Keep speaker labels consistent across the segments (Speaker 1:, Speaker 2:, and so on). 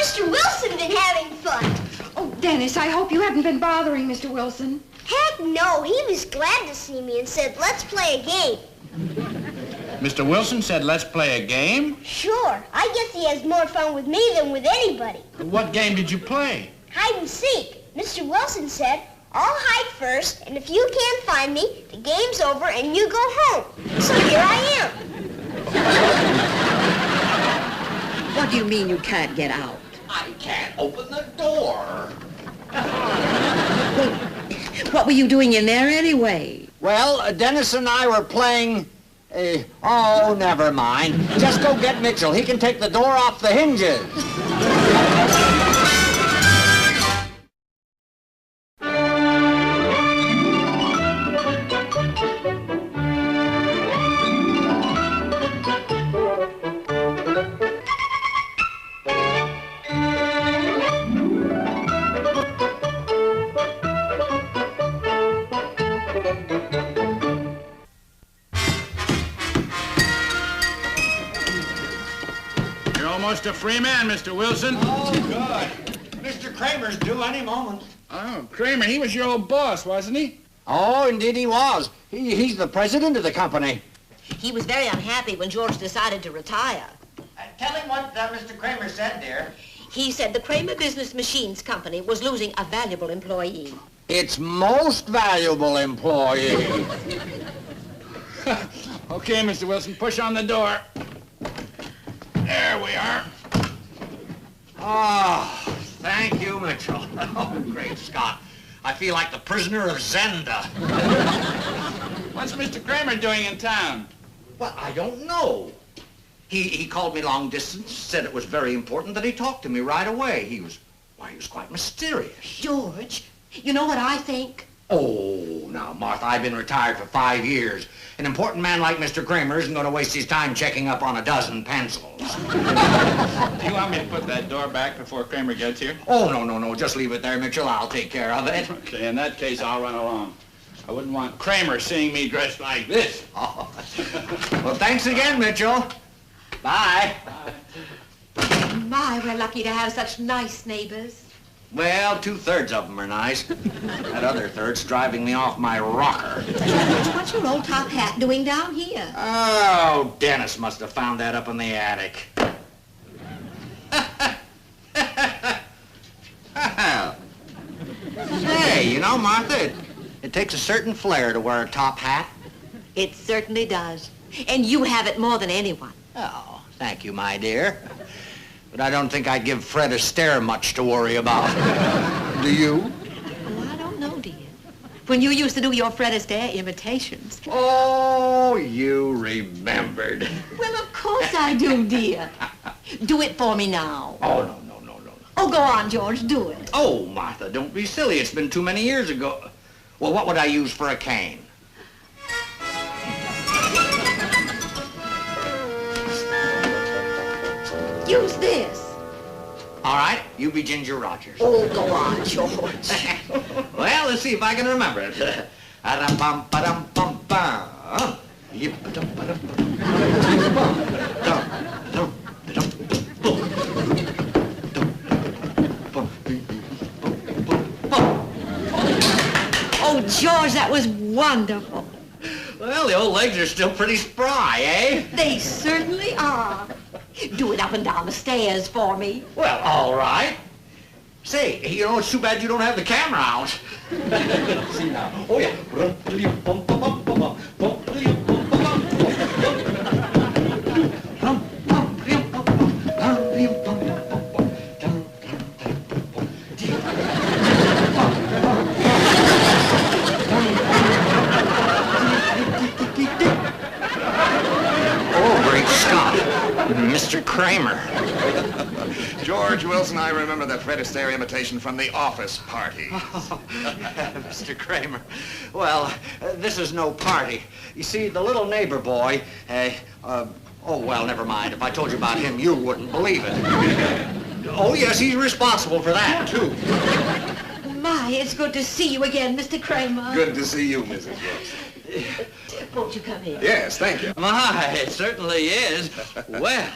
Speaker 1: Mr. Wilson been having fun?
Speaker 2: Oh, Dennis, I hope you haven't been bothering Mr. Wilson.
Speaker 1: Heck no, he was glad to see me and said, let's play a game.
Speaker 3: Mr. Wilson said, let's play a game?
Speaker 1: Sure, I guess he has more fun with me than with anybody.
Speaker 3: What game did you play?
Speaker 1: Hide and seek. Mr. Wilson said, I'll hide first, and if you can't find me, the game's over and you go home. So here I am.
Speaker 4: What do you mean you can't get out?
Speaker 5: I can't open the door.
Speaker 4: What were you doing in there anyway?
Speaker 5: Well, Dennis and I were playing... oh, never mind. Just go get Mitchell. He can take the door off the hinges.
Speaker 3: Almost a free man, Mr. Wilson.
Speaker 5: Oh, good. Mr. Kramer's due any moment.
Speaker 3: Oh, Kramer, he was your old boss, wasn't he?
Speaker 5: Oh, indeed he was. He's the president of the company.
Speaker 6: He was very unhappy when George decided to retire.
Speaker 5: Tell him what Mr. Kramer said, dear.
Speaker 6: He said the Kramer Business Machines Company was losing a valuable employee.
Speaker 5: Its most valuable employee.
Speaker 3: Okay, Mr. Wilson, push on the door. There we are.
Speaker 5: Oh, thank you, Mitchell. Oh, great Scott. I feel like the prisoner of Zenda.
Speaker 3: What's Mr. Kramer doing in town?
Speaker 5: Well, I don't know. He called me long distance, said it was very important that he talk to me right away. He was quite mysterious.
Speaker 6: George, you know what I think?
Speaker 5: Oh, now, Martha, I've been retired for 5 years. An important man like Mr. Kramer isn't going to waste his time checking up on a dozen pencils.
Speaker 3: Do you want me to put that door back before Kramer gets here?
Speaker 5: Oh, no. Just leave it there, Mitchell. I'll take care of it.
Speaker 3: Okay, in that case, I'll run along. I wouldn't want Kramer seeing me dressed like this.
Speaker 5: Oh. Well, thanks again, Mitchell. Bye.
Speaker 6: My, we're lucky to have such nice neighbors.
Speaker 5: Well, 2/3 of them are nice. That other third's driving me off my rocker.
Speaker 6: What's your old top hat doing down here?
Speaker 5: Oh, Dennis must have found that up in the attic. Hey, you know, Martha, it takes a certain flair to wear a top hat.
Speaker 6: It certainly does. And you have it more than anyone.
Speaker 5: Oh, thank you, my dear. But I don't think I'd give Fred Astaire much to worry about. Do you?
Speaker 6: Oh, I don't know, dear. When you used to do your Fred Astaire imitations.
Speaker 5: Oh, you remembered.
Speaker 6: Well, of course I do, dear. Do it for me now.
Speaker 5: Oh, no.
Speaker 6: Oh, go on, George, do it.
Speaker 5: Oh, Martha, don't be silly. It's been too many years ago. Well, what would I use for a cane?
Speaker 6: Use this.
Speaker 5: All right, you be Ginger Rogers.
Speaker 6: Oh, go on, George.
Speaker 5: Well, let's see if I can remember it.
Speaker 6: Oh, George, that was wonderful.
Speaker 5: Well, the old legs are still pretty spry, eh?
Speaker 6: They certainly are. Do it up and down the stairs for me.
Speaker 5: Well, all right. Say, you know, it's too bad you don't have the camera out. See now. Oh, yeah. Oh, great Scott. Mr. Kramer.
Speaker 7: George Wilson, I remember that Fred Astaire imitation from the office party.
Speaker 5: Mr. Kramer. Well, this is no party. You see, the little neighbor boy, oh, well, never mind. If I told you about him, you wouldn't believe it. Oh, yes, he's responsible for that, too.
Speaker 6: My, it's good to see you again, Mr. Kramer.
Speaker 7: Good to see you, Mrs. Wilson.
Speaker 6: Won't you come in?
Speaker 7: Yes, thank you.
Speaker 5: My, it certainly is. Well,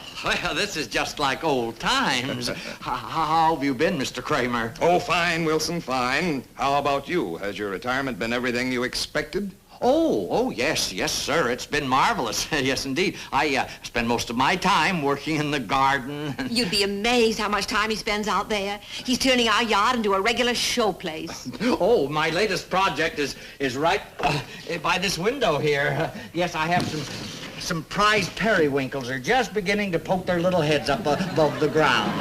Speaker 5: this is just like old times. How have you been, Mr. Kramer?
Speaker 7: Oh, fine, Wilson, fine. How about you? Has your retirement been everything you expected?
Speaker 5: Oh, yes, sir. It's been marvelous. Yes, indeed. I spend most of my time working in the garden.
Speaker 6: You'd be amazed how much time he spends out there. He's turning our yard into a regular showplace.
Speaker 5: Oh, my latest project is right by this window here. Yes, I have some prize periwinkles are just beginning to poke their little heads up above the ground.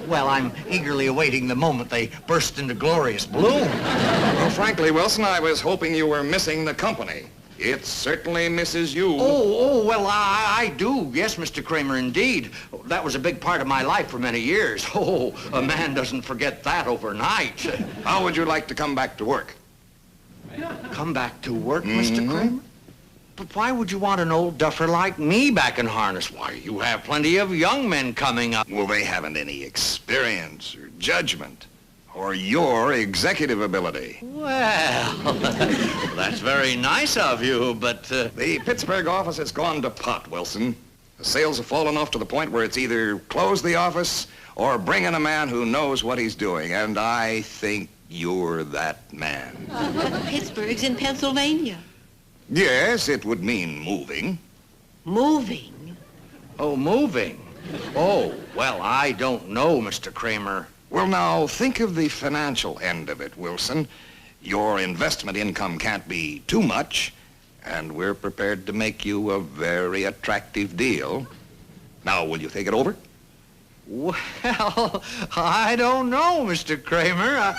Speaker 5: Well, I'm eagerly awaiting the moment they burst into glorious bloom.
Speaker 7: Well, frankly, Wilson, I was hoping you were missing the company. It certainly misses you.
Speaker 5: Well, I do. Yes, Mr. Kramer, indeed. That was a big part of my life for many years. Oh, a man doesn't forget that overnight.
Speaker 7: How would you like to come back to work?
Speaker 5: Come back to work, Mr. Kramer? But why would you want an old duffer like me back in harness? Why, you have plenty of young men coming up.
Speaker 7: Well, they haven't any experience or judgment or your executive ability.
Speaker 5: Well, that's very nice of you, but...
Speaker 7: The Pittsburgh office has gone to pot, Wilson. The sales have fallen off to the point where it's either close the office or bring in a man who knows what he's doing, and I think you're that man.
Speaker 6: But Pittsburgh's in Pennsylvania.
Speaker 7: Yes, it would mean moving.
Speaker 6: Moving?
Speaker 5: Oh, moving? Oh, well, I don't know, Mr. Kramer.
Speaker 7: Well, now, think of the financial end of it, Wilson. Your investment income can't be too much, and we're prepared to make you a very attractive deal. Now, will you take it over?
Speaker 5: Well, I don't know, Mr. Kramer.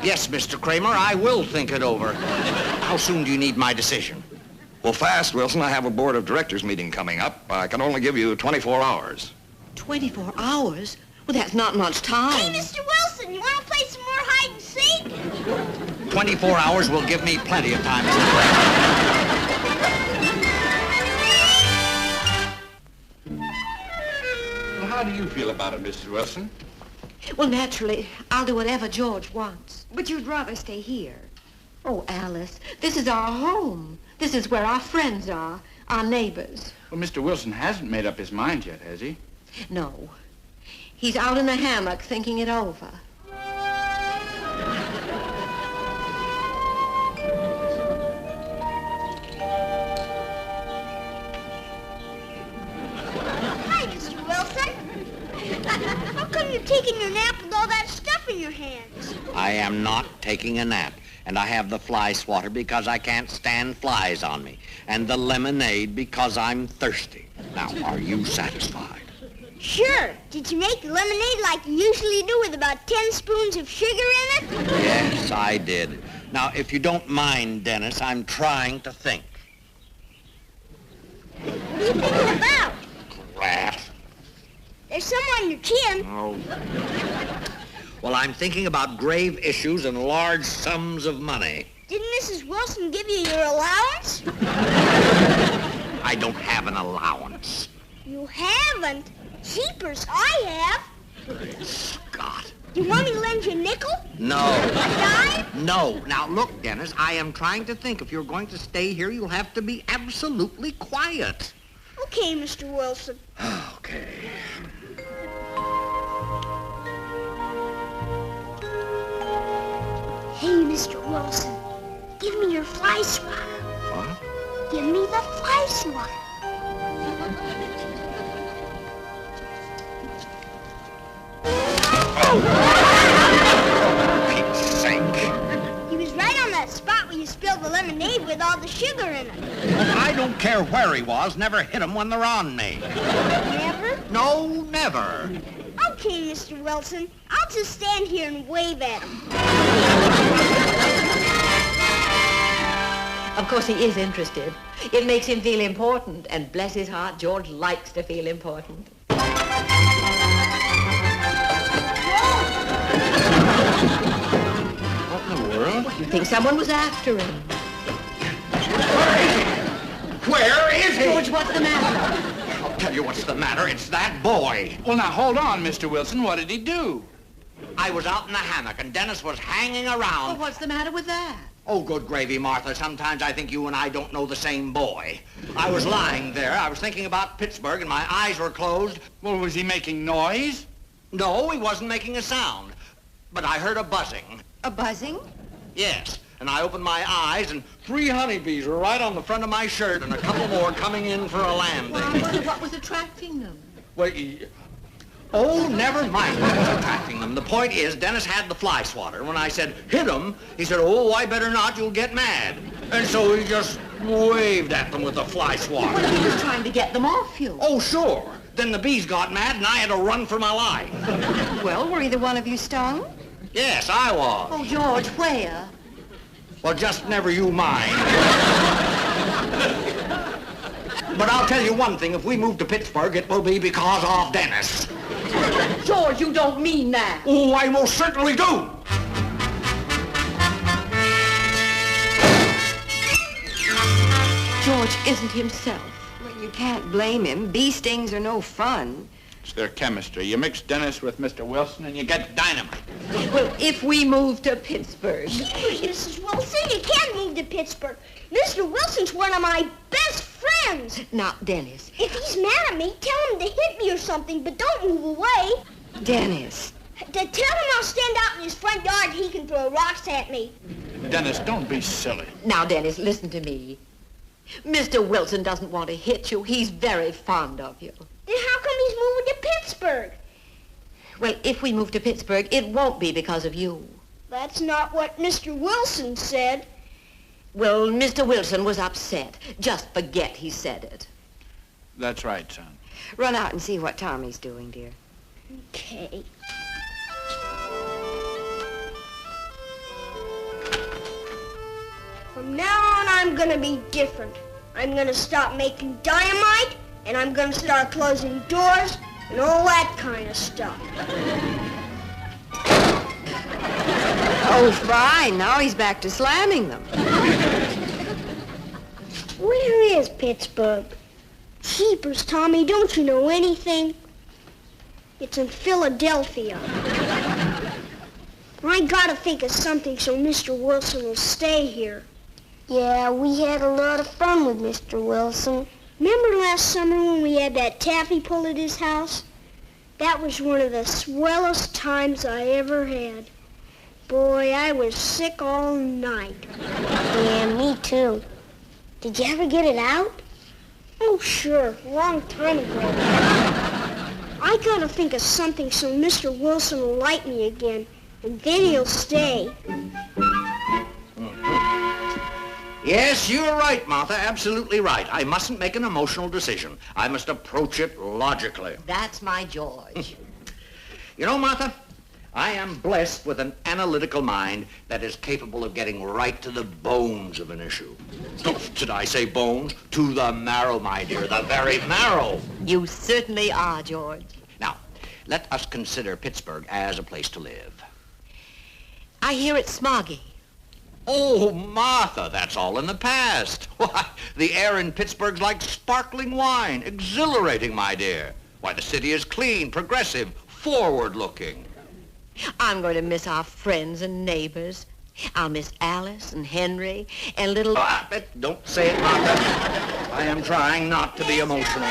Speaker 5: Yes, Mr. Kramer, I will think it over. How soon do you need my decision?
Speaker 7: Well, fast, Wilson. I have a board of directors meeting coming up. I can only give you 24 hours.
Speaker 6: 24 hours? Well, that's not much time.
Speaker 1: Hey, Mr. Wilson, you want to play some more hide and seek?
Speaker 5: 24 hours will give me plenty of time, Mr. Kramer.
Speaker 3: Well, how do you feel about it, Mrs. Wilson?
Speaker 6: Well, naturally, I'll do whatever George wants.
Speaker 2: But you'd rather stay here.
Speaker 6: Oh, Alice, this is our home. This is where our friends are, our neighbors.
Speaker 3: Well, Mr. Wilson hasn't made up his mind yet, has he?
Speaker 6: No. He's out in the hammock thinking it over.
Speaker 1: Hi, Mr. Wilson. How come you're taking your nap with all that stuff in your hands?
Speaker 5: I am not taking a nap. And I have the fly swatter because I can't stand flies on me. And the lemonade because I'm thirsty. Now, are you satisfied?
Speaker 1: Sure. Did you make the lemonade like you usually do with about 10 spoons of sugar in it?
Speaker 5: Yes, I did. Now, if you don't mind, Dennis, I'm trying to think.
Speaker 1: What are you thinking about?
Speaker 5: Rat.
Speaker 1: There's some on your chin.
Speaker 5: Oh. Well, I'm thinking about grave issues and large sums of money.
Speaker 1: Didn't Mrs. Wilson give you your allowance?
Speaker 5: I don't have an allowance.
Speaker 1: You haven't? Jeepers, I have.
Speaker 5: Scott.
Speaker 1: Do you want me to lend you a nickel?
Speaker 5: No.
Speaker 1: A dime?
Speaker 5: No. Now, look, Dennis, I am trying to think. If you're going to stay here, you'll have to be absolutely quiet.
Speaker 1: Okay, Mr. Wilson.
Speaker 5: Okay.
Speaker 1: Hey, Mr. Wilson, give me your fly swatter.
Speaker 5: What?
Speaker 1: Give me the fly swatter.
Speaker 5: For Pete's sake.
Speaker 1: He was right on that spot where you spilled the lemonade with all the sugar in it.
Speaker 5: I don't care where he was. Never hit him when they're on me.
Speaker 1: Never?
Speaker 5: No, never.
Speaker 1: Okay, Mr. Wilson. I'll just stand here and wave at him.
Speaker 6: Of course, he is interested. It makes him feel important, and bless his heart, George likes to feel important.
Speaker 5: What in the world?
Speaker 6: You think someone was after him?
Speaker 5: Where is he?
Speaker 6: George, what's the matter?
Speaker 5: I'll tell you what's the matter. It's that boy.
Speaker 3: Well, now, hold on, Mr. Wilson. What did he do?
Speaker 5: I was out in the hammock, and Dennis was hanging around.
Speaker 4: Well, what's the matter with that?
Speaker 5: Oh, good gravy, Martha. Sometimes I think you and I don't know the same boy. I was lying there. I was thinking about Pittsburgh, and my eyes were closed.
Speaker 3: Well, was he making noise?
Speaker 5: No, he wasn't making a sound. But I heard a buzzing.
Speaker 4: A buzzing?
Speaker 5: Yes. And I opened my eyes, and 3 honeybees were right on the front of my shirt, and a couple more coming in for a landing.
Speaker 6: Well, I wonder what was attracting them.
Speaker 5: Well, oh, never mind what was attracting them. The point is, Dennis had the fly swatter. When I said, hit him, he said, oh, I better not, you'll get mad. And so he just waved at them with the fly swatter.
Speaker 6: Well, he was trying to get them off you.
Speaker 5: Oh, sure. Then the bees got mad, and I had to run for my life.
Speaker 2: Well, were either one of you stung?
Speaker 5: Yes, I was.
Speaker 6: Oh, George, where?
Speaker 5: Well, just never you mind. But I'll tell you one thing. If we move to Pittsburgh, it will be because of Dennis.
Speaker 6: George, you don't mean that.
Speaker 5: Oh, I most certainly do.
Speaker 6: George isn't himself.
Speaker 2: Well, you can't blame him. Bee stings are no fun.
Speaker 3: It's their chemistry. You mix Dennis with Mr. Wilson and you get dynamite.
Speaker 6: Well, if we move to Pittsburgh.
Speaker 1: Mrs. Wilson, you can't move to Pittsburgh. Mr. Wilson's one of my best friends.
Speaker 6: Now, Dennis.
Speaker 1: If he's mad at me, tell him to hit me or something, but don't move away.
Speaker 2: Dennis.
Speaker 1: Tell him I'll stand out in his front yard and he can throw rocks at me.
Speaker 3: Dennis, don't be silly.
Speaker 6: Now, Dennis, listen to me. Mr. Wilson doesn't want to hit you. He's very fond of you.
Speaker 1: Then how come he's moving to Pittsburgh?
Speaker 6: Well, if we move to Pittsburgh, it won't be because of you.
Speaker 1: That's not what Mr. Wilson said.
Speaker 6: Well, Mr. Wilson was upset. Just forget he said it.
Speaker 3: That's right, son.
Speaker 2: Run out and see what Tommy's doing, dear.
Speaker 1: Okay. From now on, I'm gonna be different. I'm gonna stop making dynamite, and I'm gonna start closing doors and all that kind of stuff.
Speaker 2: Oh, fine. Now he's back to slamming them.
Speaker 1: Where is Pittsburgh? Jeepers, Tommy, don't you know anything? It's in Philadelphia. I gotta think of something so Mr. Wilson will stay here. Yeah, we had a lot of fun with Mr. Wilson. Remember last summer when we had that taffy pull at his house? That was one of the swellest times I ever had. Boy, I was sick all night. Yeah, me too. Did you ever get it out? Oh, sure, a long time ago. I gotta think of something so Mr. Wilson will like me again, and then he'll stay.
Speaker 5: Yes, you're right, Martha. Absolutely right. I mustn't make an emotional decision. I must approach it logically.
Speaker 6: That's my George.
Speaker 5: You know, Martha, I am blessed with an analytical mind that is capable of getting right to the bones of an issue. Oh, did I say bones? To the marrow, my dear, the very marrow.
Speaker 6: You certainly are, George.
Speaker 5: Now, let us consider Pittsburgh as a place to live.
Speaker 6: I hear it's smoggy.
Speaker 5: Oh, Martha, that's all in the past. Why, the air in Pittsburgh's like sparkling wine. Exhilarating, my dear. Why, the city is clean, progressive, forward-looking.
Speaker 6: I'm going to miss our friends and neighbors. I'll miss Alice and Henry and little...
Speaker 5: Don't say it, Martha. I am trying not to be emotional.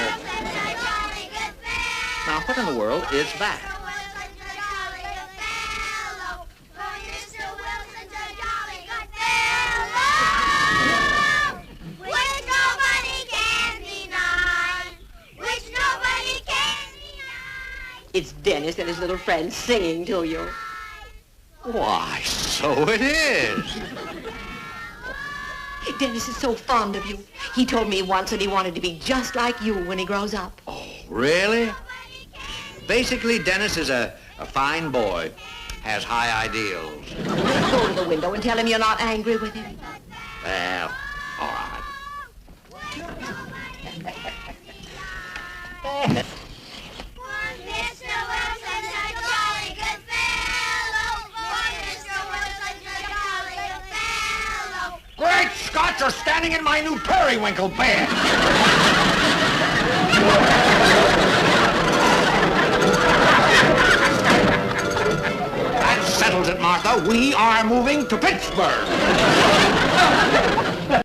Speaker 5: Now, what in the world is that?
Speaker 6: It's Dennis and his little friends singing to you.
Speaker 5: Why, so it is.
Speaker 6: Dennis is so fond of you. He told me once that he wanted to be just like you when he grows up.
Speaker 5: Oh, really? Basically, Dennis is a fine boy, has high ideals.
Speaker 6: Go to the window and tell him you're not angry with him.
Speaker 5: Well, all right. Great Scott, you're standing in my new periwinkle bed. settles it, Martha. We are moving to Pittsburgh.